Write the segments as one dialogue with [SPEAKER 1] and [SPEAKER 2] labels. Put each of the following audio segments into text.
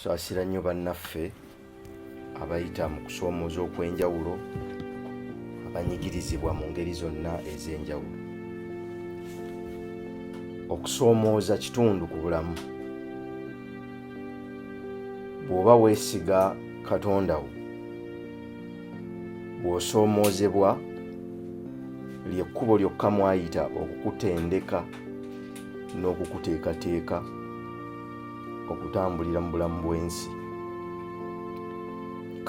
[SPEAKER 1] Tusaasira nnyo bannaffe abayita mu kusoomooza okw'enjawulo abanyigirizibwa mu ngeri zonna ez'enjawulo. Okusoomooza kitundu ku bulamu. Bw'oba weesiga Katonda wo, bw'osoomoozebwa, ly'ekkubo lyokka mwayita okukutendeka n'okukuteekateeka okutambulira mu bulamu bw'ensi.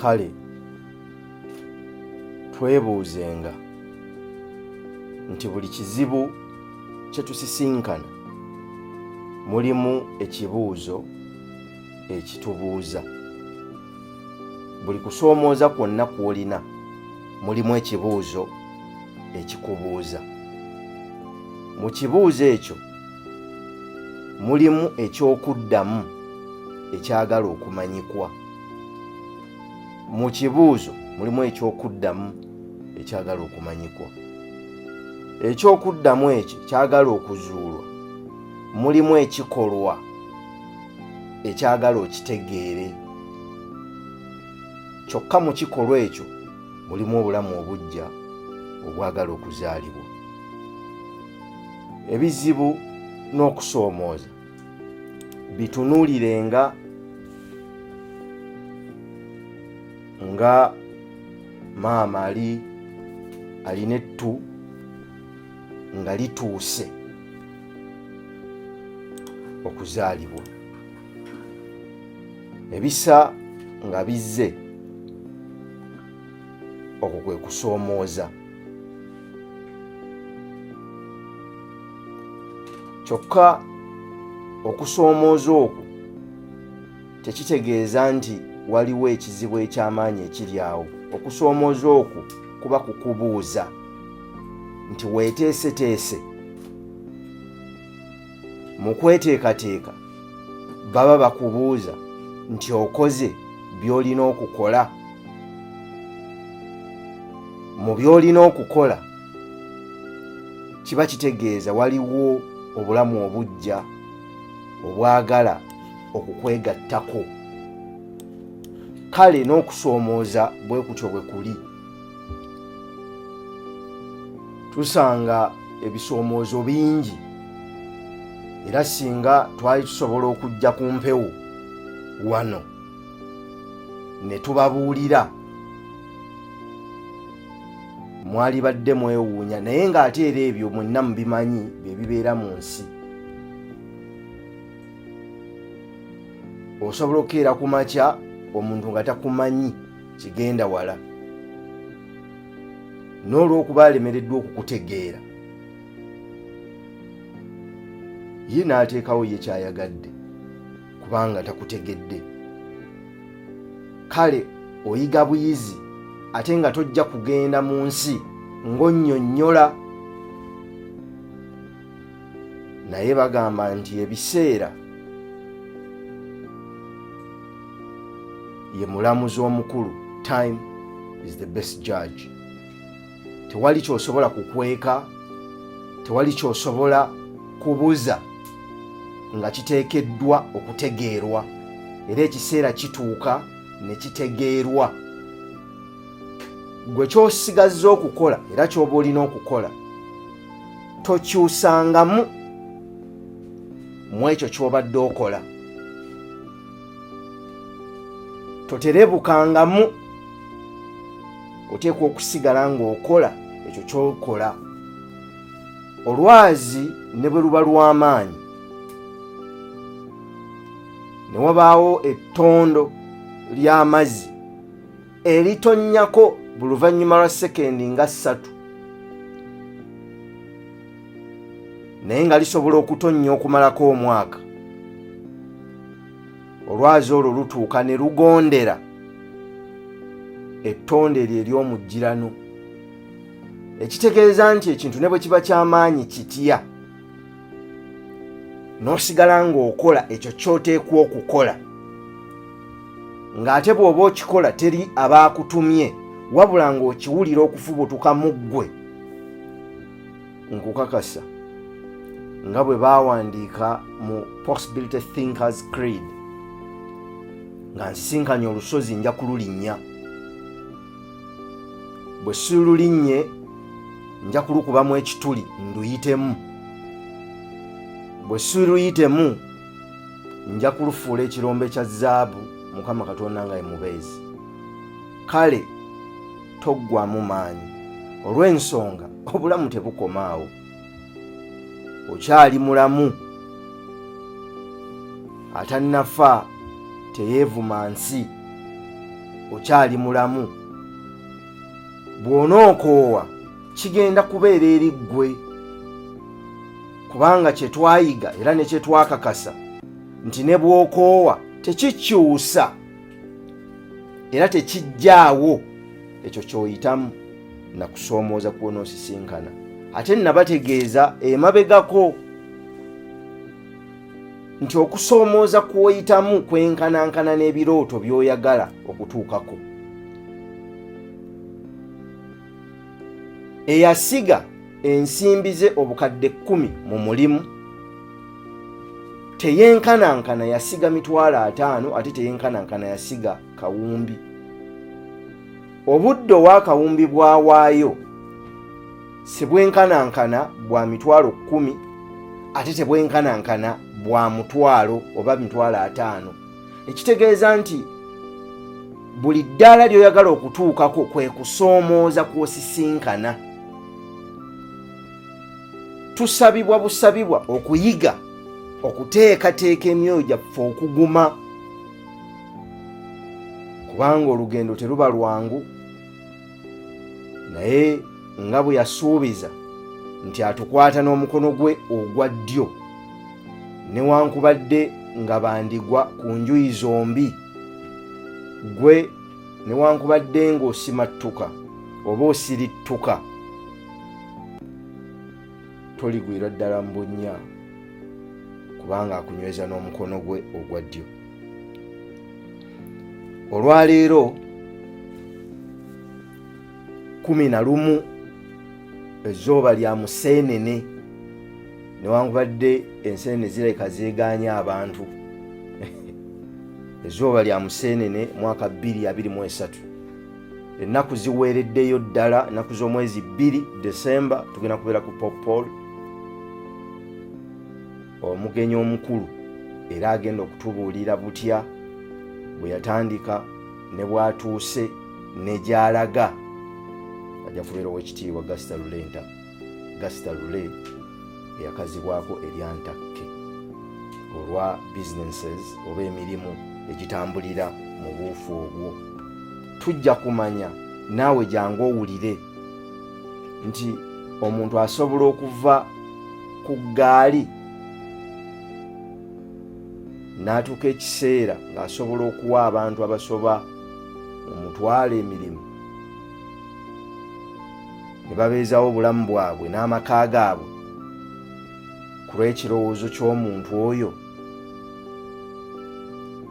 [SPEAKER 1] Kale twebuuzenga nti buli kizibu kye tusisinkana mulimu ekibuuzo ekitubuuza. Buli kusoomooza kwonna kw'olina mulimu ekibuuzo ekikubuuza. Mu kibuuzo ekyo mulimu eky'okuddamu ekyagala okumanyikwa. Mu kibuuzo mulimu eky'okuddamu ekyagala okumanyikwa. Eky'okuddamu ekyo kyagala okuzuulwa, mulimu ekikolwa ekyagala okitegeere. Kyokka mu kikolwa ekyo mulimu obulamu obujja obwagala okuzaalibwa. Ebizibu n'okusoomooza bitunuulirenga nga maama alina ettu nga lituuse okuzaalibwa, ebisa nga bizze. Okwo kwe kusoomooza. Kyokka okusoomooza okwo tekitegeeza nti waliwo ekizibu eky'amaanyi ekiri awo. Okusoomooza okwo kuba kukubuuza nti weeteeseteese. Mu kweteekateeka baba bakubuuza nti okoze by'olina okukola. Mu by'olina okukola kiba kitegeeza waliwo obulamu obujja obwagala okukwegattako. Kale n'okusoomooza bwe kutyo bwe kuli. Tusanga ebisoomoozo bingi, era singa twali tusobola okujja ku mpewo wano ne tubabuulira mwali badde mwewuunya, naye ng'ate era ebyo mwenna mubimanyi bye bibeera mu nsi. Osobola okukeera ku makya omuntu nga takumanyi kigenda wala, n'olw'okuba alemereddwa okukutegeera ye n'ateekawo ye ky'ayagadde kubanga takutegedde. Kale oyiga buyizi ate nga tojja kugenda mu nsi ng'onnyonnyola. Naye bagamba nti ebiseera ye mulamuzi omukulu. Time is the best judge. Tewali ky'osobola kukweka, tewali ky'osobola kubuza nga kiteekeddwa okutegeerwa, era ekiseera kituuka ne kitegeerwa. Gwe ky'osigazza okukola era ky'oba olina okukola, tokyusangamu mu ekyo ky'obadde okola. Toterebukangamu, oteekwa okusigala ng'okola ekyo ky'okola. Olwazi ne bwe luba lw'amaanyi, ne wabaawo ettondo ly'amazzi eritonnyako buli luvannyuma lwa sekendi nga 3, naye nga lisobola okutonnya okumalako omwaka, olwazi olwo lutuuka ne lugondera ettonde eryo ery'omujjirano. Ekitegeeza nti ekintu ne bwe kiba ky'amaanyi kitya, n'osigala ng'okola ekyo ky'oteekwa okukola, ng'ate bw'oba okikola teri abaakutumye, wabula ng'okiwulira okufubutuka mu ggwe. Nkukakasa nga bwe baawandiika mu Possibility Thinkers Creed nga nsisinkanye olusozi nja kululinnya. Bwe silulinnye nja kulukubamu ekituli nduyitemu. Bwe siluyitemu nja kulufuula ekirombe kya zaabu, Mukama Katonda nga ye mubeezi. Kale toggwamu maanyi olw'ensonga obulamu tebukomaawo. Okyali mulamu, atannafa teyeevuma nsi, okyali mulamu. Bw'onookoowa kigenda kubeera eri ggwe, kubanga kye twayiga era ne kye twakakasa nti ne bw'okoowa tekikyusa era tekijjaawo ekyo ky'oyitamu na kusoomooza kw'onoosisinkana. Ate nabategeeza emabegako nti okusoomooza kw'oyitamu kwenkanankana n'ebirooto by'oyagala okutuukako. Eyasiga ensimbi ze obukadde 10 mu mulimu teyenkanankana yasiga 5,000 ate teyenkanankana yasiga kawumbi. Obudde ow'akawumbi bwawaayo sibwenkanankana bwa 10,000 ate tebwenkanankana bwa 1,000 oba 5,000. Ekitegeeza nti buli ddaala ly'oyagala okutuukako kwe kusoomooza kw'osisinkana. Tusabibwa busabibwa okuyiga okuteekateeka emyoyo gyaffe okuguma, kubanga olugendo teruba lwangu, naye nga bwe yasuubiza nti atukwata n'omukono gwe ogwa ddyo, newankubadde nga bandigwa ku njuyi zombi, gwe newankubadde ng'osimattuka oba osirittuka, toligwira ddala mu bunnya, kubanga akunyweza n'omukono gwe ogwa ddyo. Olwaleero 11 ezzooba lya museenene, newankubadde enseenene zirabika zeegaanya abantu. Ezzooba lya museenene mwaka 2023. Ennaku ziweereddeyo ddala, ennaku z'omwezi 2 Desemba tugenda kubeera ku Popol, omugenyi omukulu era agenda okutubuulira butya bwe yatandika ne bw'atuuse ne gy'alaga. Ajja kubeera ow'ekitiibwa Gasita Lule eyakazibwako eryantakke olwa businesses oba emirimu egitambulira mu buufu obwo. Tujja kumanya naawe jangu owulire nti omuntu asobola okuva ku ggaali n'atuuka ekiseera ng'asobola okuwa abantu abasoba omutwalo emirimu, ne babeezawo obulamu bwabwe n'amaka gaabwe ku lw'ekirowoozo ky'omuntu oyo.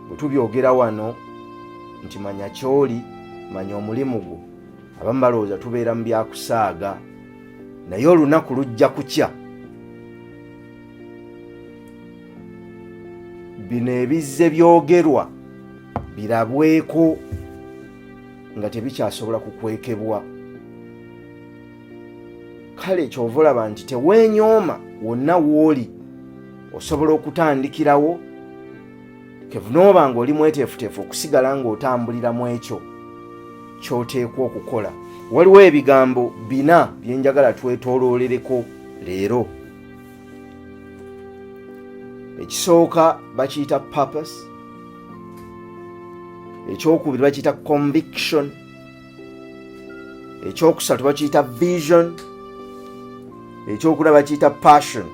[SPEAKER 1] Bwe tubyogera wano nti manya ky'oli, manya omulimu gwo, abamu balowooza tubeera mu byakusaaga, naye olunaku lujja kukya bino ebizze byogerwa birabweko nga tebikyasobola kukwekebwa. Kale kyova olaba nti teweenyooma wonna w'oli osobola okutandikirawo, kevu n'oba ng'oli mweteefuteefu okusigala ng'otambulira mu ekyo ky'oteekwa okukola. Waliwo ebigambo 4 bye njagala twetooloolereko leero. Ekisooka bakiyita purpose, ekyokubiri bakiyita conviction, ekyokusatu bakiyita vision, ekyokulaba bakiyita passion,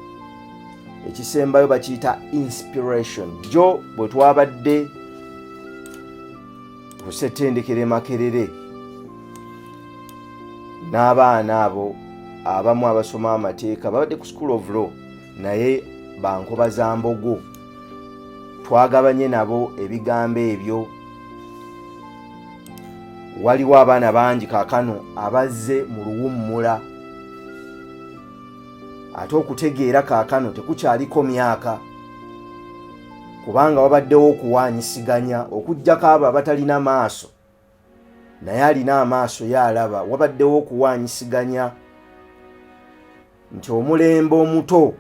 [SPEAKER 1] ekisembayo bakiyita inspiration. Jo bwe twabadde ku ssettendekero Makerere n'abaana abo abamu abasoma amateeka babadde ku School of Law naye bankoba za mbogo, twagabanye nabo ebigambo ebyo. Waliwo abaana bangi kaakano abazze mu luwummula, ate okutegeera kaakano tekukyaliko myaka. kubanga wabaddewo okuwanyisiganya okujjako abo abatalina maaso naye alina amaaso yalaba. Wabaddewo okuwanyisiganya nti omulembe omuto,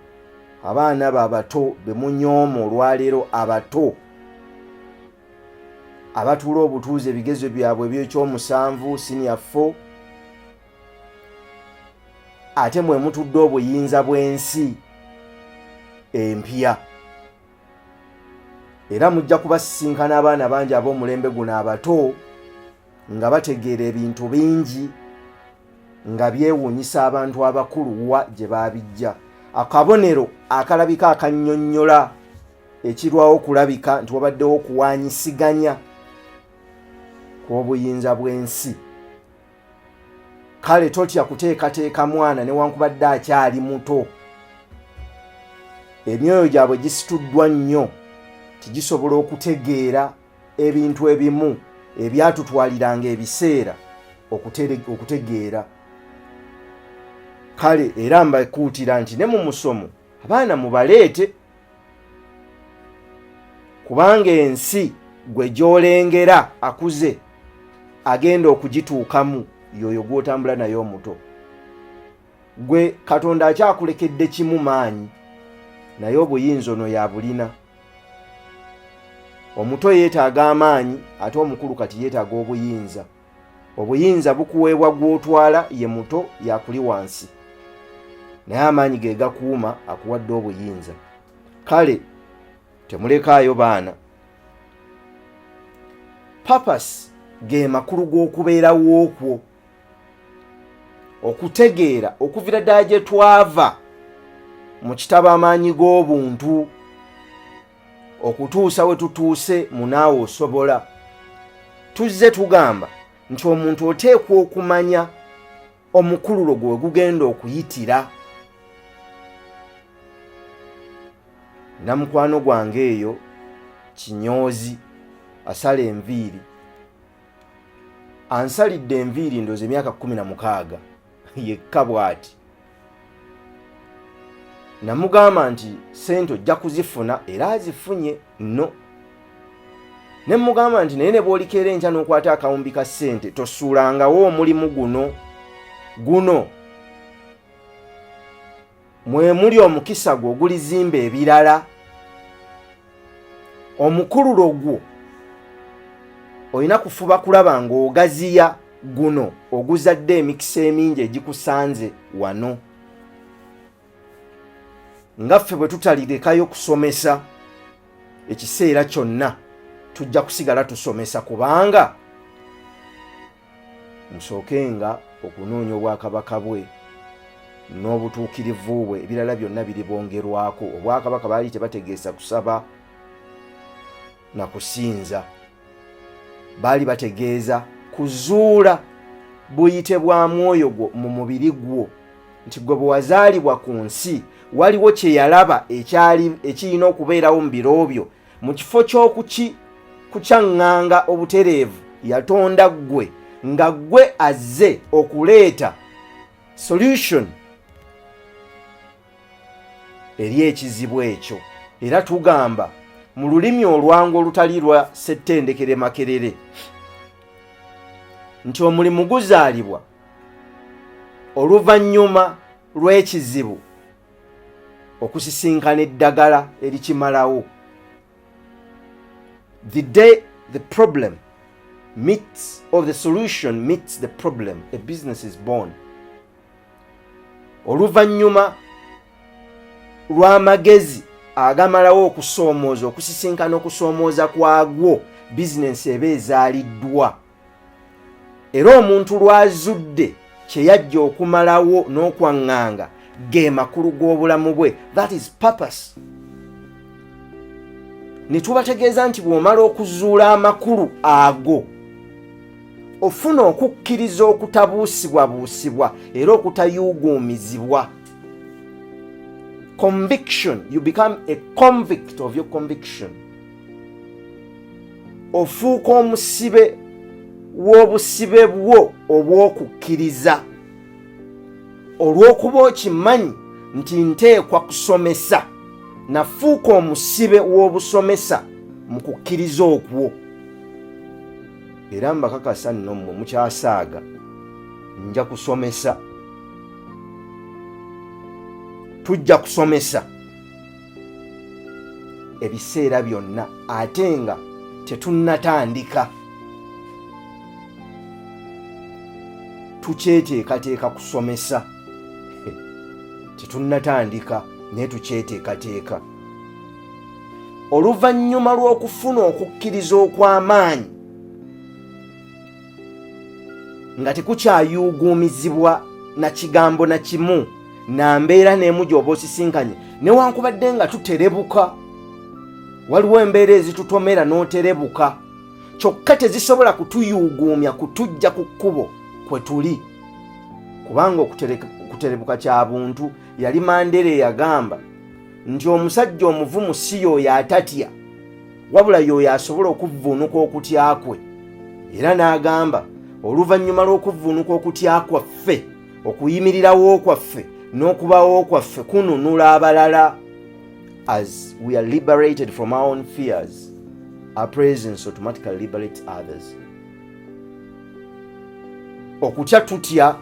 [SPEAKER 1] abaana babato bemunyooma olwaleero, abato abatuula obutuuze ebigezo byabwe eby'ekyomusanvu senior 4, ate mwe mutudde obuyinza bw'ensi empya. Era mujja kubasisinkana abaana bangi ab'omulembe guno abato nga bategeera ebintu bingi nga byewuunyisa abantu abakulu wa gye baabijja. Akabonero akalabika akannyonnyola ekirwawo okulabika nti wabaddewo okuwanyisiganya kw'obuyinza bw'ensi. Kale totya kuteekateeka mwana newankubadde akyali muto. Emyoyo gyabwe gisituddwa nnyo tigisobola okutegeera ebintu ebimu ebyatutwaliranga ebiseera okutegeera. Kale era mbakuutira nti ne mu musomo abaana mubaleete, kubanga ensi gwe gy'olengera akuze agenda okugituukamu yoyo gw'otambula naye omuto. Gwe Katonda akyakulekedde kimu maanyi naye obuyinza ono yabulina. Omuto yeetaaga amaanyi ate omukulu kati yeetaaga obuyinza. Obuyinza bukuweebwa gw'otwala ye muto yakuli wansi, naye amaanyi ge gakuuma akuwadde obuyinza. Kale temulekaayo baana. Purpose ge makulu g'okubeerawo okwo, okutegeera okuvira ddala gye twava mu kitabo amaanyi g'obuntu okutuusa we tutuuse munaawe osobola. Tuzze tugamba nti omuntu oteekwa okumanya omukululo gwe gugenda okuyitira. Namukwano gwange eyo kinyoozi asala enviiri, ansalidde enviiri ndoze emyaka 16 yekka bw'ati. Namugamba nti sente ojja kuzifuna era azifunye no. Ne mugamba nti naye ne bw'olikeera enkya n'okwata akawumbi ka ssente tosuulangawo omulimu guno mwe muli omukisa gwo ogulizimba ebirala. Omukululo gwo olina kufuba kulaba ng'ogaziya guno oguzadde emikisa emingi egikusanze wano. Ngaffe bwe tutalirekayo kusomesa ekiseera kyonna tujja kusigala tusomesa, kubanga musookenga okunoonya obwakabaka bwe n'obutuukirivu bwe, ebirala byonna biri bongerwako. Obwakabaka baali tebategeeza kusaba na kusinza, baali bategeeza kuzuula buyite bwa mwoyo gwo mu mubiri gwo, nti gwe bwe wazaalibwa ku nsi waliwo kye yalaba ekirina okubeerawo mu biro byo. Mu kifo ky'okukyaŋŋanga obutereevu yatonda ggwe, nga ggwe azze okuleeta solution eri ekizibu ekyo. Era tugamba mu lulimi olwangu olutali lwa ssettendekere makerere nti omulimu guzaalibwa oluvannyuma lw'ekizibu okusisinkana eddagala erikimalawo. The day the problem meets, or the solution meets the problem, a business is born. Oluvannyuma lw'amagezi agamalawo okusoomooza, okusisinkana okusoomooza kwagwo, bizinensi eba ezaaliddwa. Era omuntu lw'azudde kye yajja okumalawo n'okwaŋŋanga ge makulu g'obulamu bwe. That is purpose. Ne tubategeeza nti bw'omala okuzuula amakulu ago ofuna okukkiriza okutabuusibwabuusibwa era okutayuuguumizibwa. Conviction, you become a convict of your conviction. Ofuuka omusibe w'obusibe bwo obw'okukkiriza, olw'okuba okimanyi nti nteekwa kusomesa, nafuuka omusibe w'obusomesa mu kukkiriza okwo. Era mbakakasa nno mmwe mukyasaaga, nja kusomesa. Tujja kusomesa ebiseera byonna ate nga tetunnatandika. Tukyeteekateeka kusomesa. Tetunnatandika naye tukyeteekateeka. Oluvannyuma lw'okufuna okukkiriza okw'amaanyi nga tekukyayuuguumizibwa na kigambo na kimu na mbeera n'emu gy'oba osisinkanye, newankubadde nga tuterebuka. Waliwo embeera ezitutomera n'oterebuka, kyokka tezisobola kutuyuuguumya kutujja ku kkubo kwe tuli. Kubanga okuterebuka kya buntu. Yali Mandela eyagamba nti omusajja omuvumu si y'oyo atatya, wabula y'oyo asobola okuvvuunuka okutya kwe. Era n'agamba oluvannyuma lw'okuvvuunuka okutya kwaffe, okuyimirirawo kwaffe n'okubawo kwaffe kununula abalala. As we are liberated from our own fears, our presence automatically liberates others. Okutya tutya,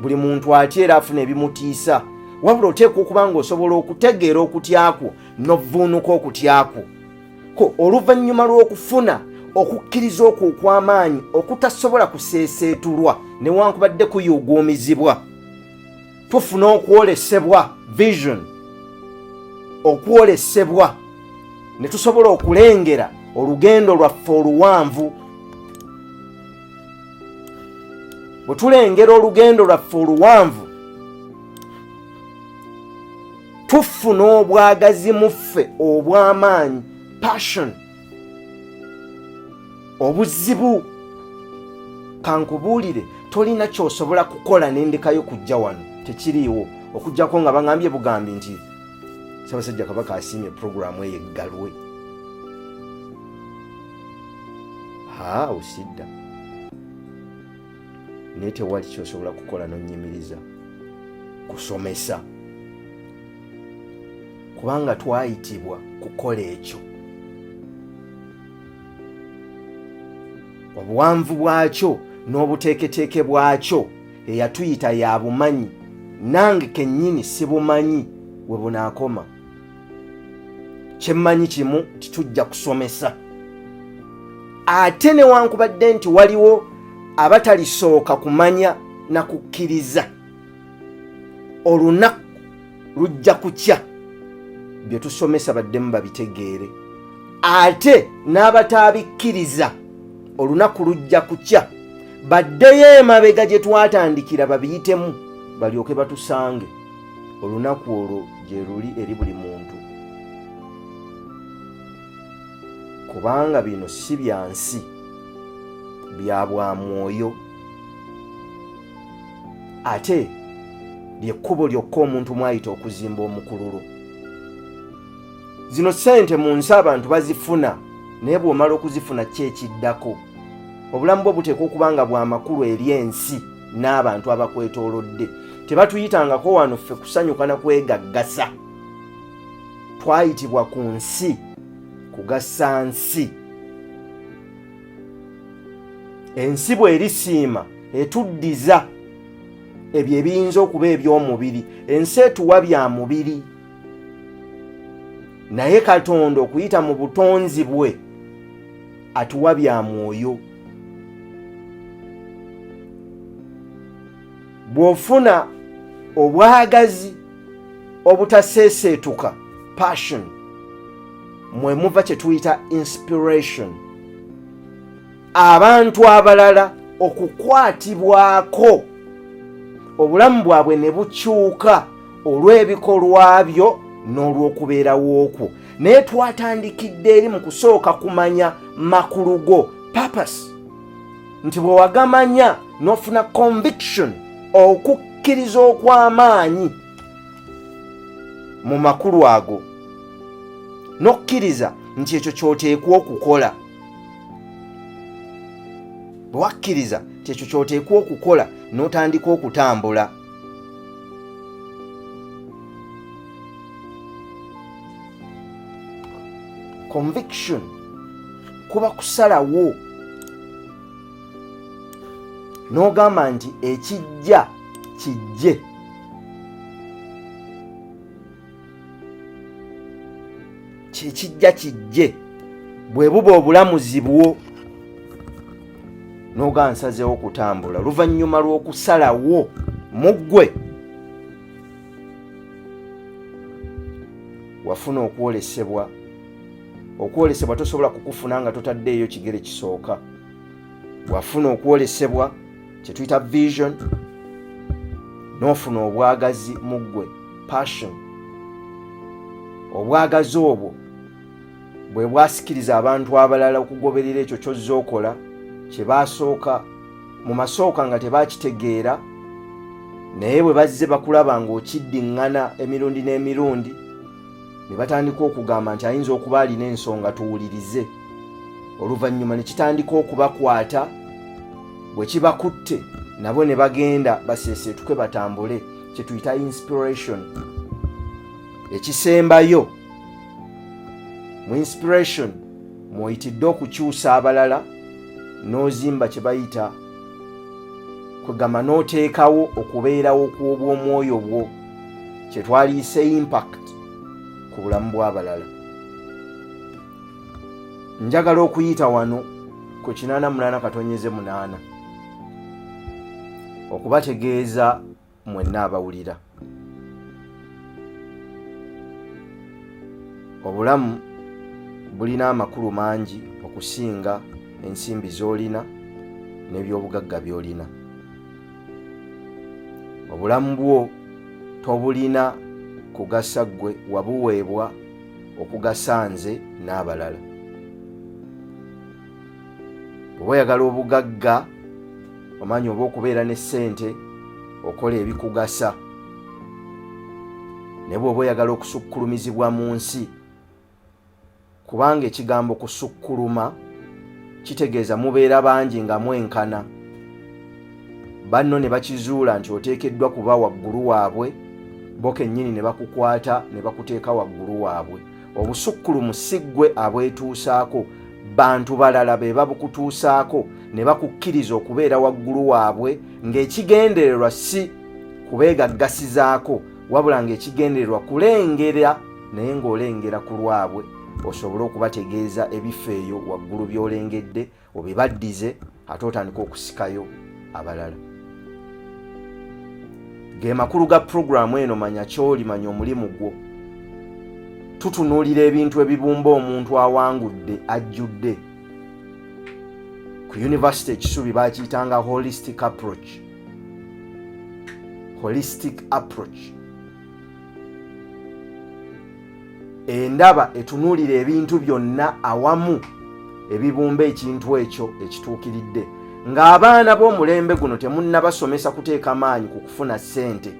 [SPEAKER 1] buli muntu atya era afuna ebimutiisa, wabula oteekwa okuba ng'osobola okutegeera okutyakwo n'ovvuunuka okutyakwo. Ko oluvannyuma lw'okufuna okukkiriza okwo okw'amaanyi okutasobola kuseeseetulwa newankubadde kuyuuguumizibwa, tufuna okwolesebwa, vision, okwolesebwa, ne tusobola okulengera olugendo lwaffe oluwanvu. Bwe tulengera olugendo lwaffe oluwanvu, tufuna obwagazi mu ffe obw'amaanyi, passion, obuzibu. Kankubuulire, tolina ky'osobola kukola n'endekayo kujja wano, tekiriiwo. Okujjako nga baŋambye bugambi nti Ssaabasajja Kabaka asiimye puroguramu eyo eggalwe. Osidda. Naye tewali ky'osobola kukola n'onnyimiriza kusomesa, kubanga twayitibwa kukola ekyo. Obuwanvu bwakyo n'obuteeketeeke bwakyo eyatuyita ya bumanyi, nange kennyini sibumanyi we bunaakoma. Kyemmanyi kimu titujja kusomesa. Ate newankubadde nti waliwo abatalisooka kumanya na kukkiriza, olunaku lujja kukya bye tusomesa baddemu babitegeere. Ate n'abataabikkiriza, olunaku lujja kukya baddeyo emabega gye twatandikira babiyitemu, balyoke batusange. Olunaku olwo gye luli eri buli muntu. Kubanga bino si bya nsi, bya bwa mwoyo. Ate lyekkubo lyokka omuntu mwayita okuzimba omukululo. Zino ssente mu nsi abantu bazifuna, naye bw'omala okuzifuna kyekiddako. Obulamu bwo buteekwa okuba nga bwa makulu eri ensi n'abantu abakwetoolodde. Tebatuyitangako wano ffe kusanyuka na kwegaggasa. Twayitibwa ku nsi kugassa nsi. Ensi bw'erisiima etuddiza ebyo ebiyinza okuba eby'omubiri. Ensi etuwa bya mubiri, naye Katonda okuyita mu butonzi bwe atuwa bya mwoyo. Bw'ofuna obwagazi obutaseeseetuka, passion, mwe muva kye tuyita inspiration. Abantu abalala okukwatibwako, obulamu bwabwe ne bukyuka olw'ebikolwa byo n'olw'okubeerawo okwo. Naye twatandikidde eri mu kusooka kumanya makulu go, purpose, nti bwe wagamanya n'ofuna conviction, okukkiriza okw'amaanyi mu makulu ago, n'okkiriza nti ekyo ky'oteekwa okukola. Bwe wakkiriza nti ekyo ky'oteekwa okukola, n'otandika okutambula. conviction kuba kusalawo n'ogamba nti ekijja kijje. Kijja kijje bwe buba obulamuzi bwo n'ogamba nsazeewo okutambula luvannyuma lw'okusalawo mu ggwe wafuna okwolesebwa. Okwolesebwa tosobola kukufuna nga totaddeeyo kigere kisooka. Wafuna okwolesebwa kye tuyita vision, n'ofuna obwagazi mu ggwe, passion. Obwagazi obwo bwe bwasikiriza abantu abalala okugoberera ekyo ky'ozze okola kye baasooka mu masooka nga tebaakitegeera, naye bwe bazze bakulaba ng'okiddiŋŋana emirundi n'emirundi ne batandika okugamba nti ayinza okuba alina ensonga tuwulirize. Oluvannyuma ne kitandika okubakwata, bwe kibakutte nabo ne bagenda baseeseetuke batambule, kye tuyita inspiration. Ekisembayo mu inspiration mw'oyitidde okukyusa abalala n'ozimba kye bayita kwegamba n'oteekawo okubeerawo kw'obw'omwoyo bwo kye twaliise impact ku bulamu bw'abalala. Njagala okuyita wano ku 88:8 okubategeeza mwenna abawulira. Obulamu bulina amakulu mangi okusinga ensimbi z'olina n'ebyobugagga by'olina. Obulamu bwo tobulina kugasa ggwe, wabuweebwa okugasa nze n'abalala. Bw'oba oyagala obugagga omanyi oba okubeera ne ssente okola ebikugasa, ne bw'oba oyagala okusukkulumizibwa mu nsi, kubanga ekigambo kusukkuluma kitegeeza mubeera bangi nga mwenkana. Banno ne bakizuula nti oteekeddwa kuba waggulu waabwe, bo kennyini ne bakukwata ne bakuteeka waggulu waabwe. Obusukkulumu si ggwe abwetuusaako, bantu balala be babukutuusaako ne bakukkiriza okubeera waggulu waabwe, ng'ekigendererwa si kubeegaggasizaako, wabula ng'ekigendererwa kulengera, naye ng'olengera ku lwabwe osobole okubategeeza ebifo eyo waggulu by'olengedde obibaddize ate otandika okusikayo abalala. Ge makulu ga puroguramu eno, manya ky'oli, manya omulimu gwo. Tutunuulira ebintu ebibumba omuntu awangudde ajjudde. Ku yunivasite ekisubi baakiyitanga holistic approach. Holistic approach. Endaba etunuulira ebintu byonna awamu ebibumba ekintu ekyo ekituukiridde. Ng'abaana b'omulembe guno temunnabasomesa kuteeka maanyi ku kufuna ssente.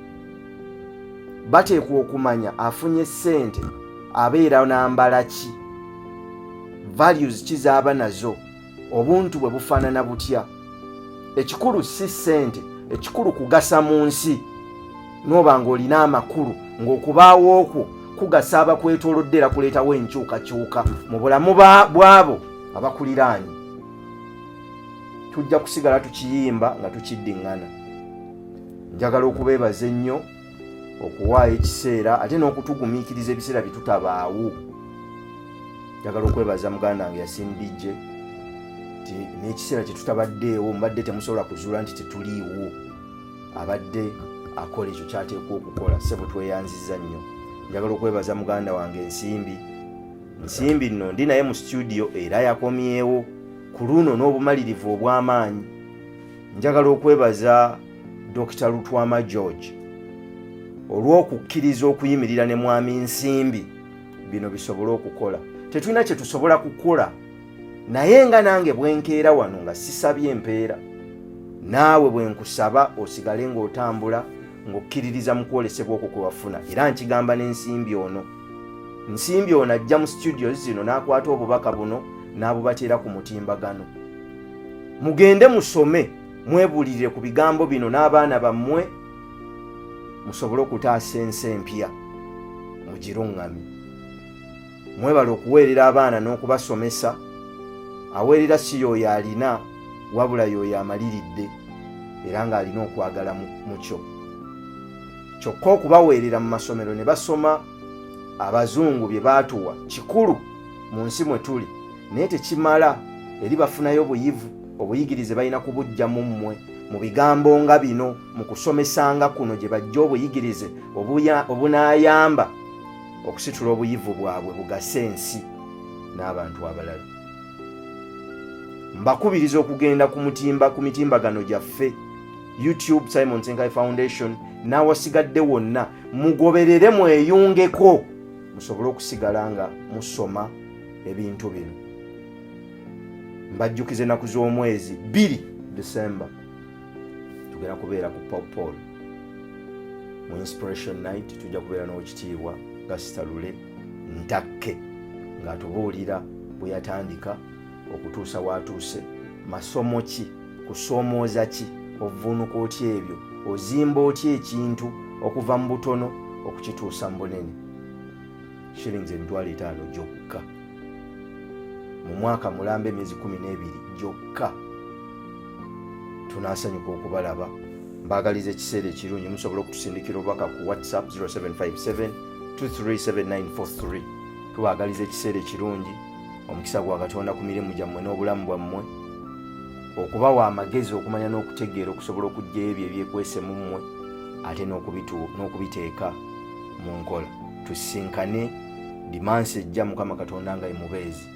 [SPEAKER 1] Bateekwa okumanya afunye ssente abeera n'ambala ki, values ki z'aba nazo, obuntu bwe bufaanana butya. Ekikulu si ssente, ekikulu kugasa mu nsi. N'oba ng'olina amakulu ng'okubaawo okwo kugasa abakwetoolodde era kuleetawo enkyukakyuka mu bulamu bw'abo abakuliraanye. Tujja kusigala tukiyimba nga tukiddiŋŋana. Njagala okubeebaza ennyo okuwaayo ekiseera ate n'okutugumiikiriza ebiseera bye tutabaawo. Njagala okwebaza muganda wange yasimbijje nti n'ekiseera kye tutabaddeewo mbadde temusobola kuzuula nti tetuliiwo, abadde akola ekyo kyateekwa okukola. Ssebo tweyanziza nnyo. Njagala okwebaza muganda wange Nsimbi nno ndi naye mu studio era yakomyewo ku luno n'obumalirivu obw'amaanyi. Njagala okwebaza Dr. Lutwama George olw'okukkiriza okuyimirira ne mwami Nsimbi bino bisobole okukola. Tetulina kye tusobola kukola, naye nga nange bwenkeera wano nga sisabye empeera, naawe bwenkusaba osigale ng'otambula ng'okkiririza mu kwolesebwa okwo kwe wafuna. Era nkigamba n'Ensimbi ono. Nsimbi ono ajja mu studios zino n'akwata obubaka buno n'abubateera ku mutimbagano. Mugende musome, mwebulirire ku bigambo bino n'abaana bammwe, musobole okutaasa ensi empya mugiruŋŋami. mwebala okuweerera abaana n'okubasomesa. Aweerera si y'oyo alina, wabula y'oyo amaliridde era ng'alina okwagala mu kyo. Kyokka okubaweerera mu masomero ne basoma abazungu bye baatuwa kikulu mu nsi mwe tuli, naye tekimala. Eri bafunayo buyivu, obuyigirize balina kubujja mu mmwe mu bigambo nga bino, mu kusomesanga kuno gye bajja obuyigirize obunaayamba okusitula obuyivu bwabwe bugase ensi n'abantu abalala. Mbakubiriza okugenda ku mitimbagano gyaffe YouTube Simon Ssenkaayi Foundation, n'awasigadde wonna mugoberere mweyungeko musobole okusigala nga musoma ebintu bino. Mbajjukize ennaku z'omwezi 2 December tugenda kubeera ku Paul mu Inspiration Night. Tujja kubeera n'owekitiibwa Gasita Lule Ntakke ng'atubuulira bwe yatandika okutuusa watuuse, masomo ki, kusoomooza ki, ovuunuka otya ebyo, ozimba otya ekintu okuva mu butono okukituusa mu bunene. Shillings 5,000 gyokka mu mwaka mulambe emyezi 12 gyokka. Tunaasanyuka okubalaba. Mbaagaliza ekiseera ekirungi. Musobola okutusindikira obubaka ku Watsapp 0757 237943. Tubaagaliza ekiseera ekirungi. Omukisa gwa Katonda ku mirimu gyammwe n'obulamu bwammwe, okubawa amagezi okumanya n'okutegeera okusobola okuggyayo ebyo ebyekwese mu mmwe ate n'okubiteeka mu nkola. Tusisinkane dimansi ejja Mukama Katonda nga ye mubeezi.